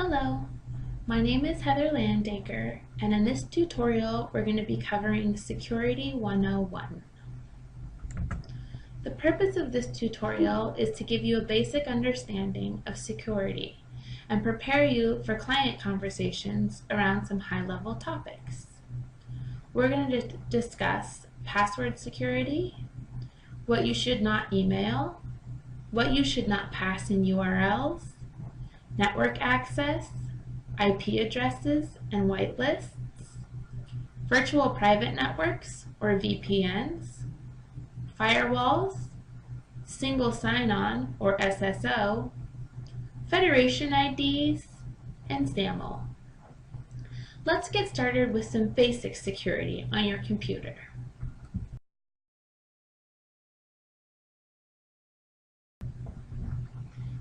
Hello, my name is Heather Landaker, and in this tutorial we're going to be covering Security 101. The purpose of this tutorial is to give you a basic understanding of security and prepare you for client conversations around some high-level topics. We're going to discuss password security, what you should not email, what you should not pass in URLs, network access, IP addresses and whitelists, virtual private networks or VPNs, firewalls, single sign-on or SSO, federation IDs, and SAML. Let's get started with some basic security on your computer.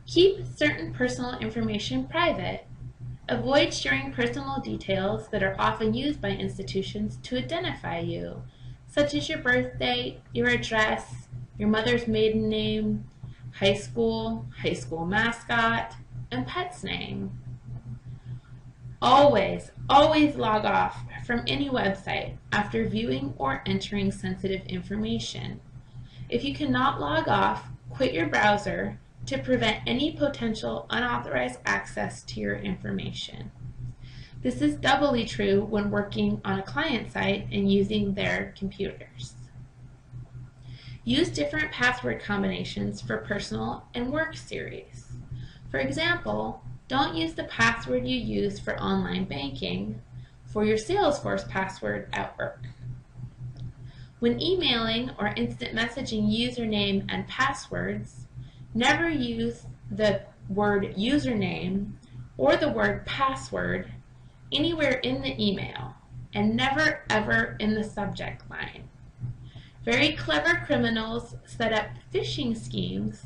Keep certain personal information private. Avoid sharing personal details that are often used by institutions to identify you, such as your birthday, your address, your mother's maiden name, high school mascot, and pet's name. Always log off from any website after viewing or entering sensitive information. If you cannot log off, quit your browser to prevent any potential unauthorized access to your information. This is doubly true when working on a client site and using their computers. Use different password combinations for personal and work series. For example, don't use the password you use for online banking for your Salesforce password at work. When emailing or instant messaging username and passwords, never use the word username or the word password anywhere in the email, and never ever in the subject line. Very clever criminals set up phishing schemes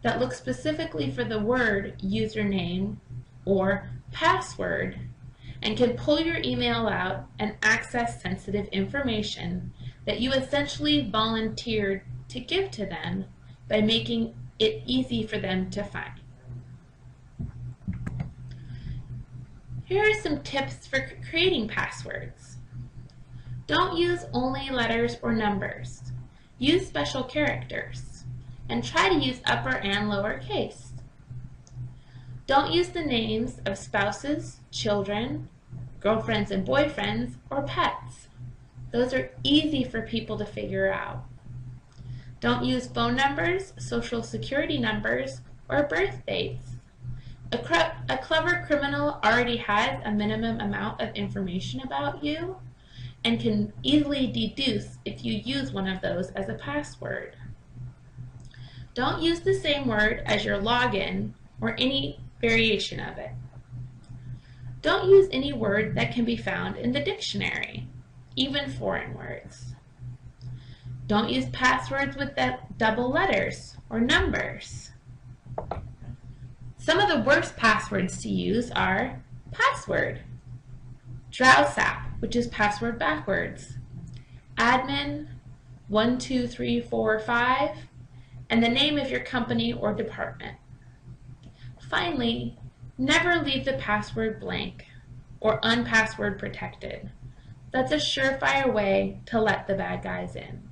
that look specifically for the word username or password and can pull your email out and access sensitive information that you essentially volunteered to give to them by making it easy for them to find. Here are some tips for creating passwords. Don't use only letters or numbers. Use special characters, and try to use upper and lower case. Don't use the names of spouses, children, girlfriends and boyfriends, or pets. Those are easy for people to figure out. Don't use phone numbers, social security numbers, or birth dates. A clever criminal already has a minimum amount of information about you and can easily deduce if you use one of those as a password. Don't use the same word as your login or any variation of it. Don't use any word that can be found in the dictionary, even foreign words. Don't use passwords with double letters or numbers. Some of the worst passwords to use are password, drowsap, which is password backwards, admin 12345, and the name of your company or department. Finally, never leave the password blank or unpassword protected. That's a surefire way to let the bad guys in.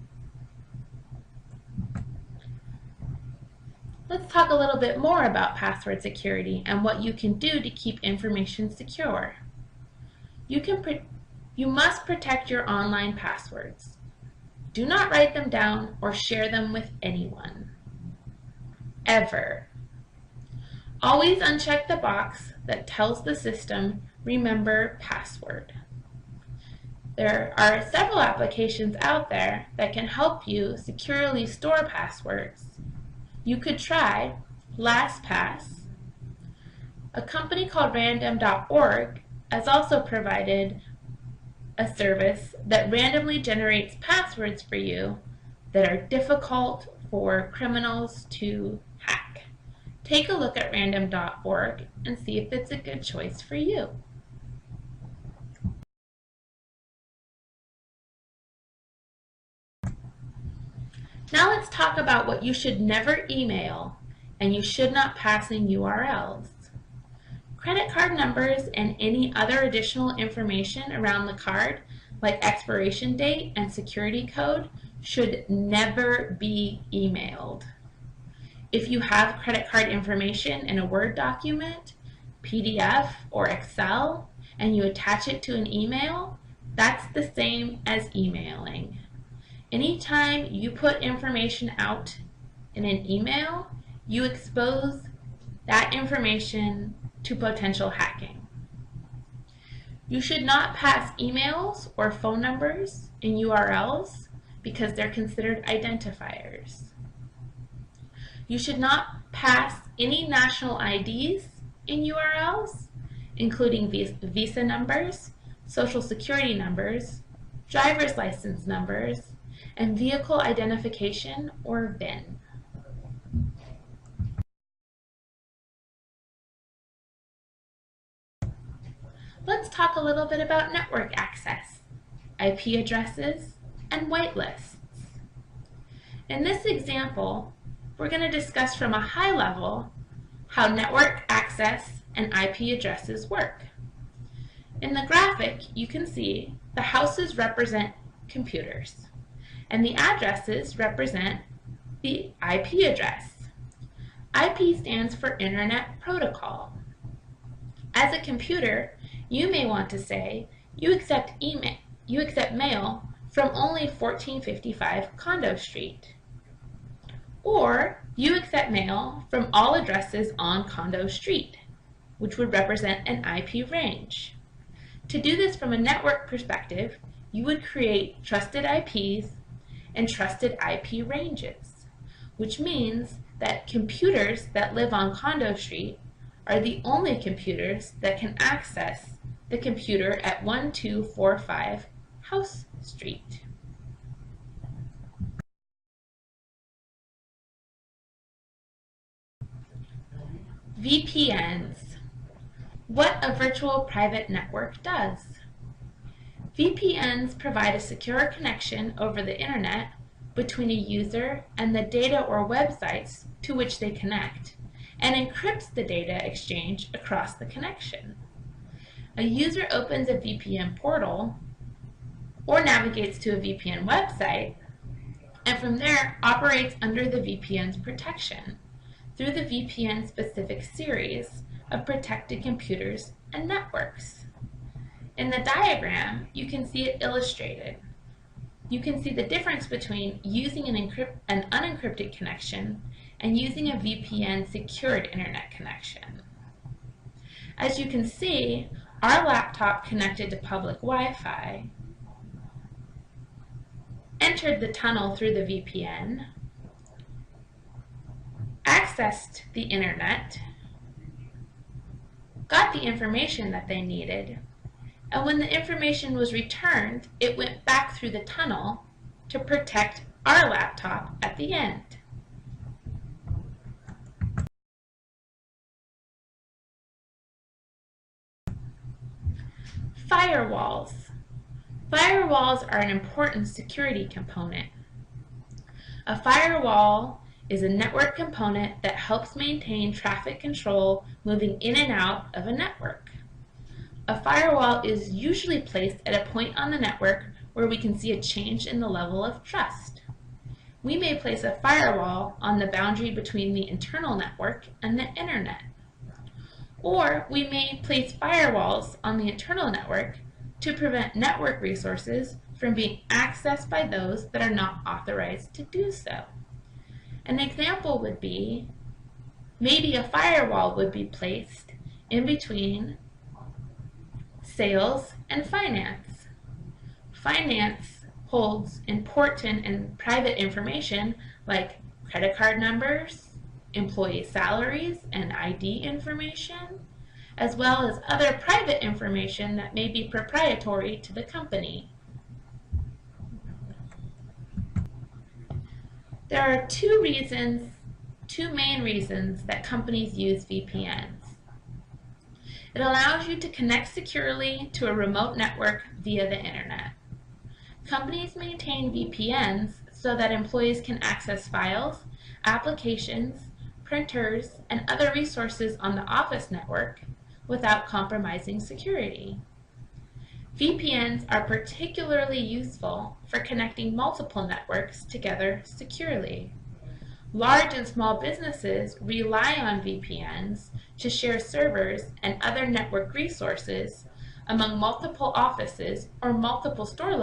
Let's talk a little bit more about password security and what you can do to keep information secure. You must protect your online passwords. Do not write them down or share them with anyone, ever. Always uncheck the box that tells the system, "Remember password." There are several applications out there that can help you securely store passwords. You could try LastPass. A company called Random.org has also provided a service that randomly generates passwords for you that are difficult for criminals to hack. Take a look at Random.org and see if it's a good choice for you. Now let's talk about what you should never email and you should not pass in URLs. Credit card numbers and any other additional information around the card, like expiration date and security code, should never be emailed. If you have credit card information in a Word document, PDF, or Excel, and you attach it to an email, that's the same as emailing. Anytime you put information out in an email, you expose that information to potential hacking. You should not pass emails or phone numbers in URLs because they're considered identifiers. You should not pass any national IDs in URLs, including visa numbers, social security numbers, driver's license numbers, and vehicle identification or VIN. Let's talk a little bit about network access, IP addresses, and whitelists. In this example, we're going to discuss from a high level how network access and IP addresses work. In the graphic, you can see the houses represent computers, and the addresses represent the IP address. IP stands for Internet Protocol. As a computer, you may want to say you accept mail from only 1455 Condo Street, or you accept mail from all addresses on Condo Street, which would represent an IP range. To do this from a network perspective, you would create trusted IPs and trusted IP ranges, which means that computers that live on Condo Street are the only computers that can access the computer at 1245 House Street. VPNs. What a virtual private network does. VPNs provide a secure connection over the internet between a user and the data or websites to which they connect, and encrypts the data exchange across the connection. A user opens a VPN portal or navigates to a VPN website, and from there operates under the VPN's protection through the VPN-specific series of protected computers and networks. In the diagram, you can see it illustrated. You can see the difference between using an unencrypted connection and using a VPN-secured internet connection. As you can see, our laptop connected to public Wi-Fi entered the tunnel through the VPN, accessed the internet, got the information that they needed, and when the information was returned, it went back through the tunnel to protect our laptop at the end. Firewalls. Firewalls are an important security component. A firewall is a network component that helps maintain traffic control moving in and out of a network. A firewall is usually placed at a point on the network where we can see a change in the level of trust. We may place a firewall on the boundary between the internal network and the internet. Or we may place firewalls on the internal network to prevent network resources from being accessed by those that are not authorized to do so. An example would be, maybe a firewall would be placed in between sales and finance. Finance holds important and private information like credit card numbers, employee salaries and ID information, as well as other private information that may be proprietary to the company. There are two main reasons that companies use VPNs. It allows you to connect securely to a remote network via the internet. Companies maintain VPNs so that employees can access files, applications, printers, and other resources on the office network without compromising security. VPNs are particularly useful for connecting multiple networks together securely. Large and small businesses rely on VPNs to share servers and other network resources among multiple offices or multiple store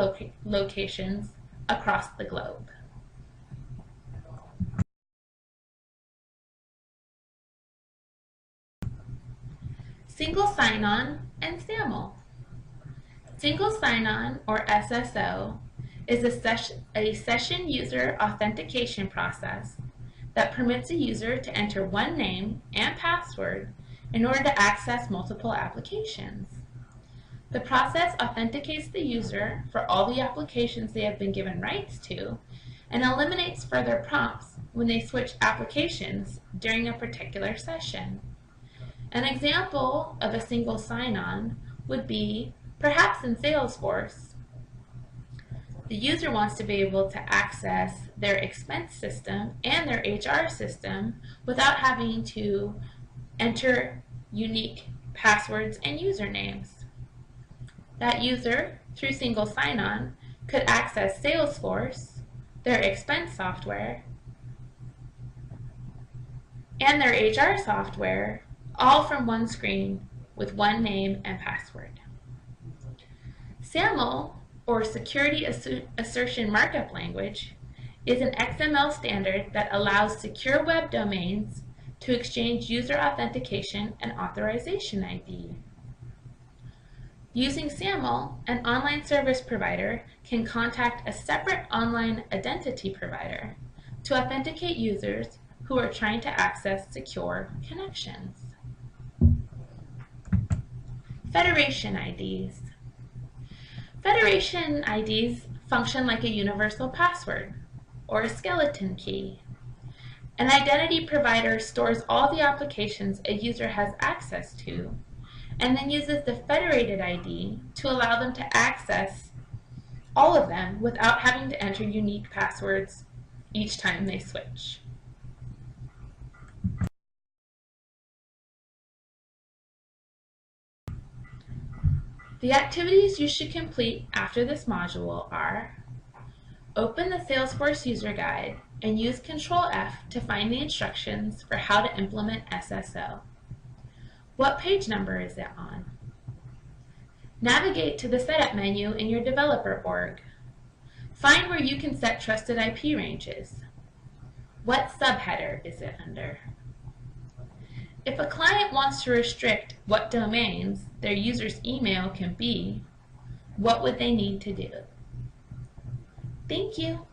locations across the globe. Single sign-on and SAML. Single sign-on, or SSO, is a session user authentication process that permits a user to enter one name and password in order to access multiple applications. The process authenticates the user for all the applications they have been given rights to and eliminates further prompts when they switch applications during a particular session. An example of a single sign-on would be perhaps in Salesforce. The user wants to be able to access their expense system and their HR system without having to enter unique passwords and usernames. That user, through single sign-on, could access Salesforce, their expense software, and their HR software, all from one screen with one name and password. SAML, or Security Assertion Markup Language, is an XML standard that allows secure web domains to exchange user authentication and authorization ID. Using SAML, an online service provider can contact a separate online identity provider to authenticate users who are trying to access secure connections. Federation IDs. Federation IDs function like a universal password, or a skeleton key. An identity provider stores all the applications a user has access to, and then uses the federated ID to allow them to access all of them without having to enter unique passwords each time they switch. The activities you should complete after this module are: open the Salesforce user guide and use Ctrl+F to find the instructions for how to implement SSO. What page number is it on? Navigate to the setup menu in your developer org. Find where you can set trusted IP ranges. What subheader is it under? If a client wants to restrict what domains their user's email can be, what would they need to do? Thank you.